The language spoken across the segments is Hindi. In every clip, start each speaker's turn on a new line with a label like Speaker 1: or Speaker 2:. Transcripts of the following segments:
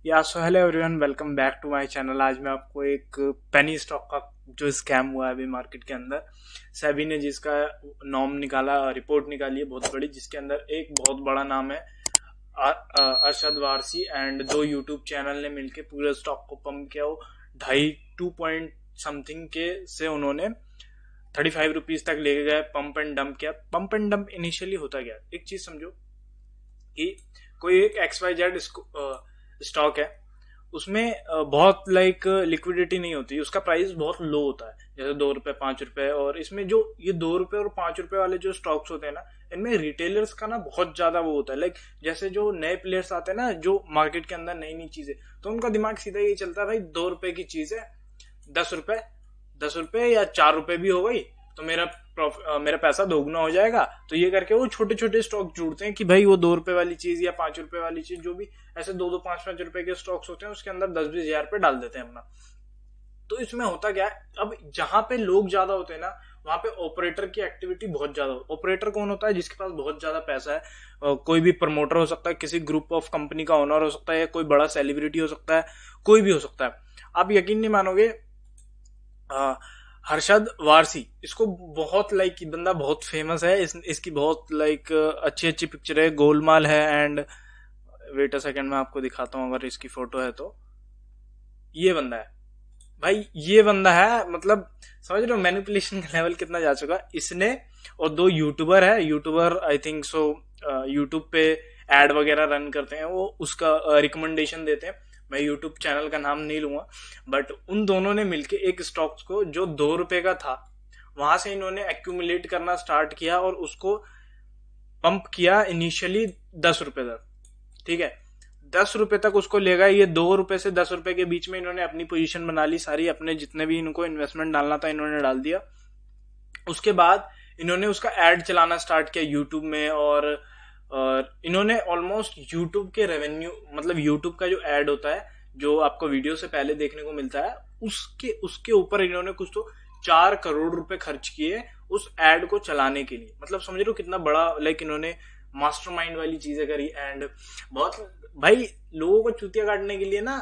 Speaker 1: या so hello everyone, welcome back to my channel. आज मैं आपको एक पेनी स्टॉक का जो स्कैम हुआ है अभी मार्केट के अंदर, सेबी ने जिसका नॉर्म निकाला, रिपोर्ट निकाली है बहुत बड़ी, जिसके अंदर एक बहुत बड़ा नाम है अरशद वारसी एंड दो यूट्यूब चैनल ने मिलकर पूरे स्टॉक को पंप किया। वो 2.5 समथिंग के से उन्होंने 35 रुपीज तक लेके गए, पंप एंड डंप किया। पंप एंड डंप इनिशियली होता क्या, एक चीज समझो कि कोई एक XYZ स्टॉक है, उसमें बहुत लिक्विडिटी नहीं होती, उसका प्राइस बहुत लो होता है, जैसे 2 रुपए 5 रुपए। और इसमें जो ये 2 रुपए और 5 रुपए वाले जो स्टॉक्स होते हैं ना, इनमें रिटेलर्स का ना बहुत ज्यादा वो होता है। जैसे जो नए प्लेयर्स आते हैं ना, जो मार्केट के अंदर नई नई चीजें, तो उनका दिमाग सीधा यही चलता है, भाई 2 रुपए की चीज है, 10 रुपए 10 रुपए या 4 रुपए भी हो गई तो मेरा पैसा दोगुना हो जाएगा। तो ये करके वो छोटे छोटे स्टॉक जोड़ते हैं कि भाई वो 2 रुपए वाली चीज या 5 रुपए वाली चीज, जो भी ऐसे 2-2 5-5 रुपए के स्टॉक्स होते हैं, उसके अंदर 10-20 हजार रुपए डाल देते हैं अपना। तो इसमें होता क्या है, अब जहां पे लोग ज्यादा होते हैं ना, वहां पे ऑपरेटर की एक्टिविटी बहुत ज्यादा होती है। ऑपरेटर कौन होता है? जिसके पास बहुत ज्यादा पैसा है। कोई भी प्रमोटर हो सकता है, किसी ग्रुप ऑफ कंपनी का ओनर हो सकता है, कोई बड़ा सेलिब्रिटी हो सकता है, कोई भी हो सकता है। आप यकीन नहीं मानोगे, हर्षद वारसी, इसको बहुत बंदा बहुत फेमस है। इसकी बहुत अच्छी अच्छी पिक्चर है, गोलमाल है एंड वेट अ सेकंड, मैं आपको दिखाता हूँ अगर इसकी फोटो है तो। ये बंदा है भाई, ये बंदा है, मतलब समझ रहे हो मैनिपुलेशन का लेवल कितना जा चुका है इसने। और दो यूट्यूबर है, YouTuber I think so YouTube पे एड वगैरह रन करते हैं, वो उसका रिकमेंडेशन देते हैं। मैं यूट्यूब चैनल का नाम नहीं लूंगा, बट उन दोनों ने मिलके एक स्टॉक्स को जो 2 रुपए का था, वहां से इन्होंने एक्यूमुलेट करना स्टार्ट किया और उसको पंप किया इनिशियली 10 रुपए तक। ठीक है, 10 रुपए तक उसको ले गए। ये 2 रुपए से 10 रुपए के बीच में इन्होंने अपनी पोजीशन बना ली सारी, अपने जितने भी इनको इन्वेस्टमेंट डालना था इन्होंने डाल दिया। उसके बाद इन्होंने उसका एड चलाना स्टार्ट किया यूट्यूब में, और इन्होंने ऑलमोस्ट यूट्यूब के रेवेन्यू, मतलब यूट्यूब का जो एड होता है, जो आपको वीडियो से पहले देखने को मिलता है, उसके उसके ऊपर इन्होंने कुछ तो 4 करोड़ रुपए खर्च किए उस एड को चलाने के लिए। मतलब समझ रहे हो कितना बड़ा इन्होंने मास्टरमाइंड वाली चीजें करी। एंड बहुत भाई लोगों को चूतिया काटने के लिए ना,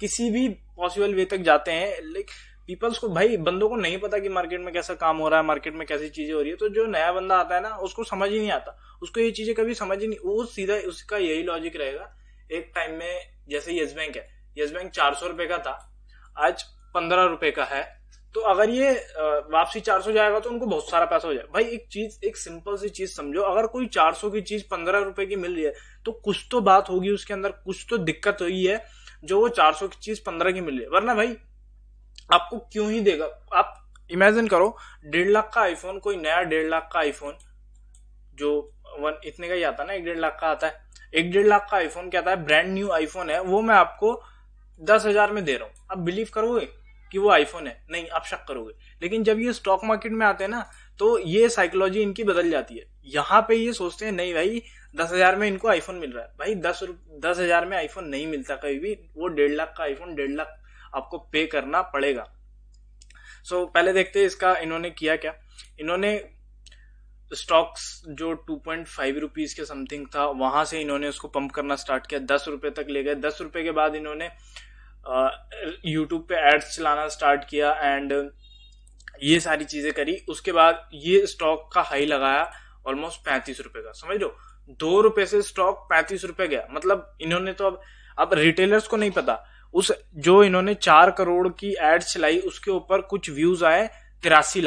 Speaker 1: किसी भी पॉसिबल वे तक जाते हैं। पीपल्स को, भाई बंदों को नहीं पता कि मार्केट में कैसा काम हो रहा है, मार्केट में कैसी चीजें हो रही है। तो जो नया बंदा आता है ना, उसको समझ ही नहीं आता, उसको ये चीजें कभी समझ ही नहीं, वो सीधा उसका यही लॉजिक रहेगा। एक टाइम में जैसे येस बैंक है, येस बैंक 400 रुपए का था, आज 15 रुपए का है। तो अगर ये वापसी 400 जाएगा तो उनको बहुत सारा पैसा हो जाएगा। भाई एक चीज, एक सिंपल सी चीज समझो, अगर कोई 400 की चीज 15 रुपए की मिल रही है, तो कुछ तो बात होगी उसके अंदर, कुछ तो दिक्कत हुई है जो वो 400 की चीज 15 की मिल रही है। वरना भाई आपको क्यों ही देगा? आप इमेजिन करो, 1.5 लाख का आईफोन, कोई नया 1.5 लाख का आईफोन, जो इतने का ही आता है ना, 1.5 लाख का आता है। 1.5 लाख का आईफोन क्या आता है, ब्रांड न्यू आईफोन है, वो मैं आपको 10,000 में दे रहा हूं। आप बिलीव करोगे कि वो आईफोन है? नहीं, आप शक करोगे। लेकिन जब ये स्टॉक मार्केट में आते हैं ना, तो ये साइकोलॉजी इनकी बदल जाती है। यहाँ पे ये सोचते हैं नहीं भाई 10,000 में इनको आईफोन मिल रहा है। भाई 10,000 में आईफोन नहीं मिलता कभी भी। वो 1.5 लाख का आईफोन 1.5 लाख आपको पे करना पड़ेगा। पहले देखते हैं इसका इन्होंने किया क्या। इन्होंने स्टॉक्स जो 2.5 रुपीज के समथिंग था, वहां से इन्होंने उसको पंप करना स्टार्ट किया, 10 रुपए तक ले गए। 10 रुपए के बाद इन्होंने यूट्यूब पे एड्स चलाना स्टार्ट किया एंड ये सारी चीजें करी। उसके बाद ये स्टॉक का हाई लगाया ऑलमोस्ट 35 रुपए का। समझ लो, 2 रुपए से स्टॉक 35 रुपए गया। मतलब इन्होंने तो अब रिटेलर्स को नहीं पता, उस जो इन्होंने 4 करोड़ की एड्स चलाई उसके ऊपर कुछ व्यूज आए 83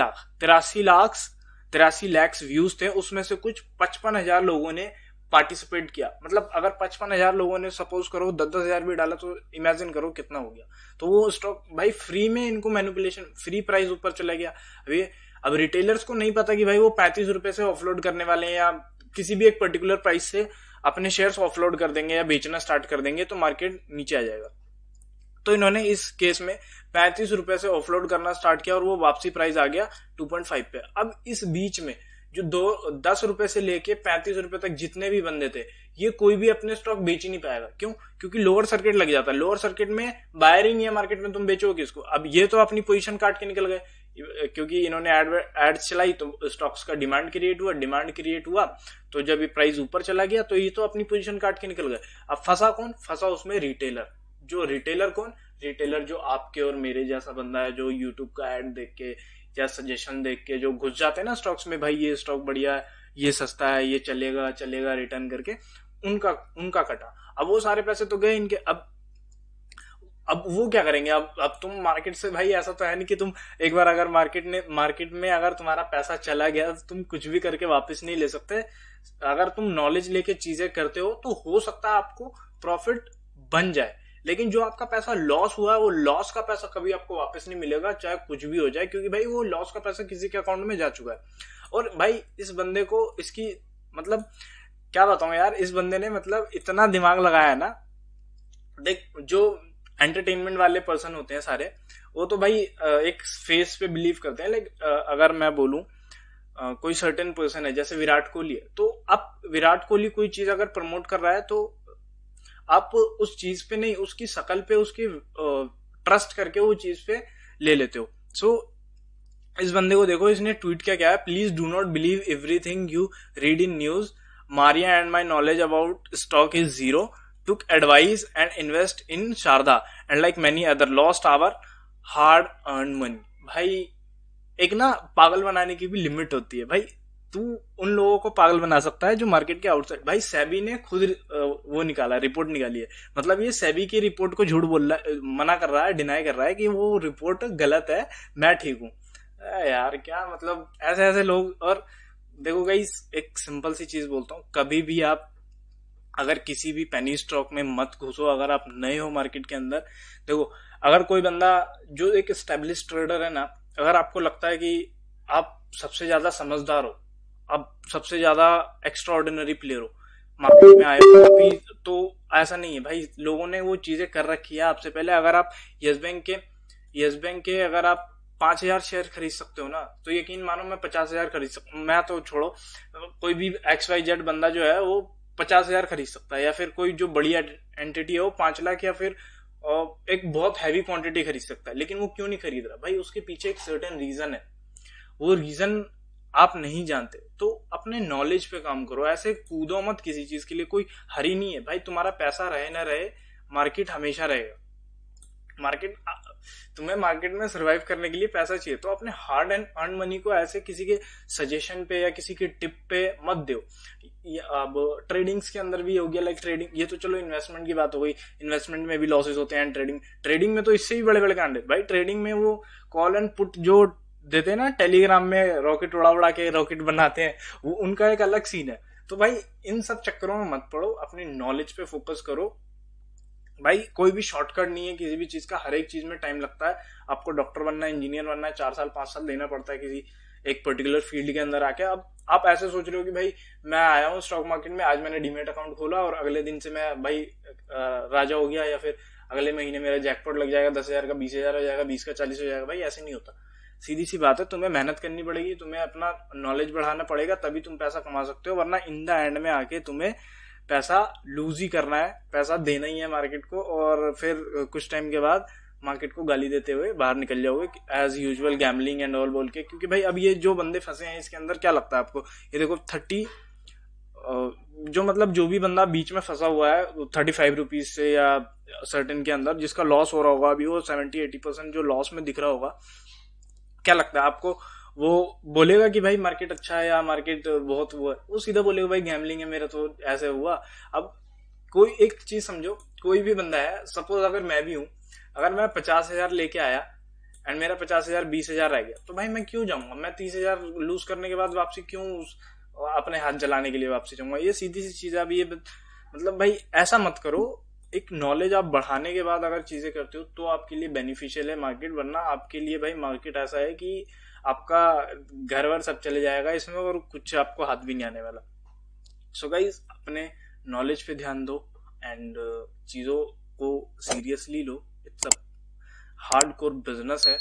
Speaker 1: लाख व्यूज थे। उसमें से कुछ 55,000 लोगों ने पार्टिसिपेट किया। मतलब अगर 55,000 लोगों ने सपोज करो 10-10 हजार भी डाला, तो इमेजिन करो कितना हो गया। तो वो स्टॉक भाई फ्री में इनको मैनिपुलेशन, फ्री प्राइस ऊपर चला गया। अब रिटेलर्स को नहीं पता कि भाई वो 35 रुपए से ऑफलोड करने वाले हैं, या किसी भी एक पर्टिकुलर प्राइस से अपने शेयर्स ऑफलोड कर देंगे या बेचना स्टार्ट कर देंगे, तो मार्केट नीचे आ जाएगा। तो इन्होंने इस केस में 35 रुपए से ऑफलोड करना स्टार्ट किया और वो वापसी प्राइस आ गया 2.5 पे। अब इस बीच में जो 10 रुपए से लेके 35 रुपए तक जितने भी बंदे थे, ये कोई भी अपने स्टॉक बेच ही नहीं पाएगा। क्यों? क्योंकि लोअर सर्किट लग जाता है, लोअर सर्किट में बायर ही नहीं है मार्केट में, तुम बेचोगे किसको? अब ये तो अपनी पोजीशन काट के निकल गए, क्योंकि इन्होंने एड्स चलाई तो स्टॉक्स का डिमांड क्रिएट हुआ, डिमांड क्रिएट हुआ तो जब ये प्राइस ऊपर चला गया तो ये तो अपनी पोजीशन काट के निकल गए। अब फंसा कौन? फंसा उसमें रिटेलर। जो रिटेलर कौन? रिटेलर जो आपके और मेरे जैसा बंदा है, जो यूट्यूब का एड देख के या सजेशन देख के जो घुस जाते हैं ना स्टॉक्स में, भाई ये स्टॉक बढ़िया है, ये सस्ता है, ये चलेगा चलेगा रिटर्न करके, उनका उनका कटा। अब वो सारे पैसे तो गए इनके। अब वो क्या करेंगे? अब तुम मार्केट से, भाई ऐसा तो है नहीं कि तुम एक बार अगर मार्केट में अगर तुम्हारा पैसा चला गया तो तुम कुछ भी करके वापस नहीं ले सकते। अगर तुम नॉलेज लेके चीजें करते हो तो हो सकता है आपको प्रॉफिट बन जाए, लेकिन जो आपका पैसा लॉस हुआ है वो लॉस का पैसा कभी आपको वापस नहीं मिलेगा, चाहे कुछ भी हो जाए, क्योंकि भाई वो लॉस का पैसा किसी के अकाउंट में जा चुका है। और भाई इस बंदे को इसकी मतलब क्या बताऊं यार, इस बंदे ने मतलब इतना दिमाग लगाया है ना। देख, जो एंटरटेनमेंट वाले पर्सन होते हैं सारे, वो तो भाई एक फेस पे बिलीव करते हैं। लाइक अगर मैं बोलूं कोई सर्टेन पर्सन है, जैसे विराट कोहली है, तो अब विराट कोहली कोई चीज अगर प्रमोट कर रहा है तो आप उस चीज पे नहीं, उसकी शकल पे, उसकी ट्रस्ट करके वो चीज पे ले लेते हो। सो इस बंदे को देखो, इसने ट्वीट क्या है, please do not believe everything you read in news, Maria and my knowledge about stock is zero, took advice and invest in Sharda and like many other lost our hard earned money। भाई एक ना पागल बनाने की भी लिमिट होती है। भाई तू उन लोगों को पागल बना सकता है जो मार्केट के आउटसाइड। भाई सेबी ने खुद वो निकाला, रिपोर्ट निकाली है, मतलब ये सेबी की रिपोर्ट को झूठ बोल रहा है, मना कर रहा है, डिनाई कर रहा है कि वो रिपोर्ट गलत है, मैं ठीक हूं। यार क्या मतलब, ऐसे ऐसे लोग। और देखो गाइस, एक सिंपल सी चीज बोलता हूँ, कभी भी आप अगर किसी भी पेनी स्टॉक में मत घुसो अगर आप नए हो मार्केट के अंदर। देखो, अगर कोई बंदा जो एक एस्टेब्लिश ट्रेडर है ना, अगर आपको लगता है कि आप सबसे ज्यादा समझदार हो, आप सबसे ज्यादा एक्स्ट्रा ऑर्डिनरी प्लेयर हो, मार्केट में आए हो अभी, तो ऐसा नहीं है भाई। लोगों ने वो चीजें कर रखी है आपसे पहले। अगर आप यस बैंक के अगर आप 5,000 शेयर खरीद सकते हो ना, तो यकीन मानो मैं 50,000 खरीद सकता हूँ। मैं तो छोड़ो, कोई भी XYZ बंदा जो है वो 50,000 खरीद सकता है, या फिर कोई जो बढ़िया एंटिटी है वो 5 लाख या फिर एक बहुत हैवी क्वांटिटी खरीद सकता है। लेकिन वो क्यों नहीं खरीद रहा? भाई उसके पीछे एक सर्टेन रीजन है, वो रीजन आप नहीं जानते। तो अपने नॉलेज पे काम करो, ऐसे कूदो मत किसी चीज के लिए, कोई हरी नहीं है भाई। तुम्हारा पैसा रहे ना रहे, मार्केट हमेशा रहेगा। मार्केट, तुम्हें मार्केट में सरवाइव करने के लिए पैसा चाहिए, तो अपने हार्ड एंड अर्न मनी को ऐसे किसी के सजेशन पे या किसी के टिप पे मत दो। अब ट्रेडिंग्स के अंदर भी हो गया, लाइक ट्रेडिंग, ये तो चलो इन्वेस्टमेंट की बात हो गई, इन्वेस्टमेंट में भी लॉसेस होते हैं। ट्रेडिंग में तो इससे भी बड़े बड़े कांड है भाई। ट्रेडिंग में वो कॉल एंड पुट जो देते हैं ना टेलीग्राम में, रॉकेट उड़ा उड़ा के रॉकेट बनाते हैं, वो उनका एक अलग सीन है। तो भाई इन सब चक्करों में मत पड़ो, अपनी नॉलेज पे फोकस करो। भाई कोई भी शॉर्टकट नहीं है किसी भी चीज का, हर एक चीज में टाइम लगता है। आपको डॉक्टर बनना है, इंजीनियर बनना है, 4 साल 5 साल देना पड़ता है किसी एक पर्टिकुलर फील्ड के अंदर आके। अब आप ऐसे सोच रहे हो कि भाई मैं आया हूँ स्टॉक मार्केट में, आज मैंने डीमेट अकाउंट खोला और अगले दिन से मैं भाई राजा हो गया, या फिर अगले महीने मेरा जैकपॉट लग जाएगा, 10,000 का 20,000 हो जाएगा, 20 का 40 हो जाएगा। भाई ऐसे नहीं होता। सीधी सी बात है, तुम्हें मेहनत करनी पड़ेगी, तुम्हें अपना नॉलेज बढ़ाना पड़ेगा, तभी तुम पैसा कमा सकते हो। वरना इन द एंड में आके तुम्हें पैसा लूज ही करना है, पैसा देना ही है मार्केट को, और फिर कुछ टाइम के बाद मार्केट को गाली देते हुए बाहर निकल जाओगे as usual, gambling and all बोल के। क्योंकि भाई अब ये जो बंदे फंसे हैं इसके अंदर, क्या लगता है आपको? ये देखो 30 जो मतलब जो भी बंदा बीच में फंसा हुआ है 35 रुपीज से या सर्टेन के अंदर, जिसका लॉस हो रहा होगा अभी, वो 70-80% जो लॉस में दिख रहा होगा, क्या लगता है आपको? वो बोलेगा कि भाई मार्केट अच्छा है या मार्केट बहुत हुआ है? वो सीधा बोलेगा भाई गैम्बलिंग है, मेरा तो ऐसे हुआ। अब कोई एक चीज समझो, कोई भी बंदा है, सपोज अगर मैं भी हूं, अगर मैं 50,000 लेके आया एंड मेरा 50,000 20,000 रह गया, तो भाई मैं क्यों जाऊंगा? मैं 30,000 लूज करने के बाद वापसी क्यों अपने हाथ जलाने के लिए वापसी जाऊंगा? ये सीधी सी चीज है। अब ये मतलब भाई ऐसा मत करो। एक नॉलेज आप बढ़ाने के बाद अगर चीजें करते हो तो आपके लिए बेनिफिशियल है मार्केट, वरना आपके लिए भाई मार्केट ऐसा है कि आपका घर वर सब चले जाएगा इसमें, और कुछ आपको हाथ भी नहीं आने वाला। सो गाइज, अपने नॉलेज पे ध्यान दो एंड चीजों को seriously low. It's a hard core business है।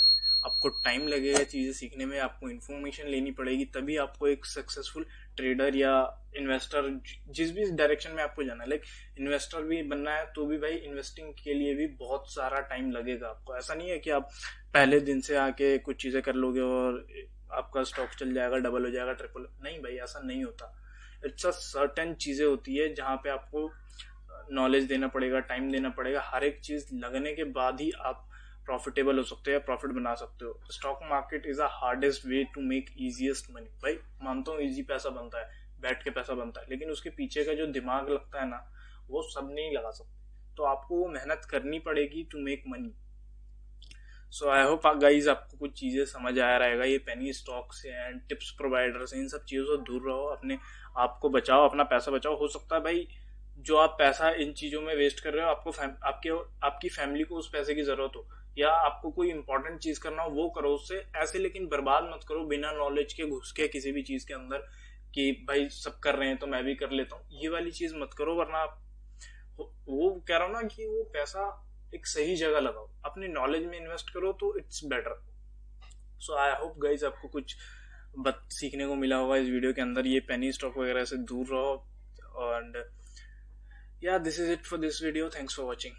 Speaker 1: आपको टाइम लगेगा चीजें सीखने में, आपको इन्फॉर्मेशन लेनी पड़ेगी, तभी आपको एक सक्सेसफुल ट्रेडर या इन्वेस्टर, जिस भी डायरेक्शन में आपको जाना है, लाइक इन्वेस्टर भी बनना है तो भी भाई इन्वेस्टिंग के लिए भी बहुत सारा टाइम लगेगा आपको। ऐसा नहीं है कि आप पहले दिन से आके कुछ चीजें कर लोगे और आपका स्टॉक चल जाएगा, डबल हो जाएगा, ट्रिपल, नहीं भाई ऐसा नहीं होता। इट्स अ सर्टेन चीजें होती है जहाँ पे आपको नॉलेज देना पड़ेगा, टाइम देना पड़ेगा, हर एक चीज लगने के बाद ही आप प्रॉफिटेबल हो सकते हो या प्रॉफिट बना सकते हो। Stock market is a hardest way to make easiest money. भाई मानता हूँ इजी पैसा बनता है, बैठ के पैसा बनता है, लेकिन उसके पीछे का जो दिमाग लगता है ना, वो सब नहीं लगा सकते। तो आपको वो मेहनत करनी पड़ेगी to make money. So I hope guys आपको कुछ चीजें समझ आ रहेगा। ये पेनी स्टॉक से एंड टिप्स प्रोवाइडर से, इन सब चीजों से दूर रहो, अपने आप को बचाओ, अपना पैसा बचाओ। हो सकता है भाई जो आप पैसा इन चीजों में वेस्ट कर रहे हो, आपकी फैमिली को उस पैसे की जरूरत हो, या आपको कोई इंपॉर्टेंट चीज करना हो वो करो उससे, ऐसे लेकिन बर्बाद मत करो बिना नॉलेज के घुस के किसी भी चीज के अंदर कि भाई सब कर रहे हैं तो मैं भी कर लेता हूँ। ये वाली चीज मत करो, वरना आप वो कह रहा हूँ ना कि वो पैसा एक सही जगह लगाओ, अपनी नॉलेज में इन्वेस्ट करो तो it's better. So I hope guys आपको कुछ सीखने को मिला होगा इस वीडियो के अंदर। ये पेनी स्टॉक वगैरह से दूर रहो। And yeah, this is it for this video. Thanks for watching.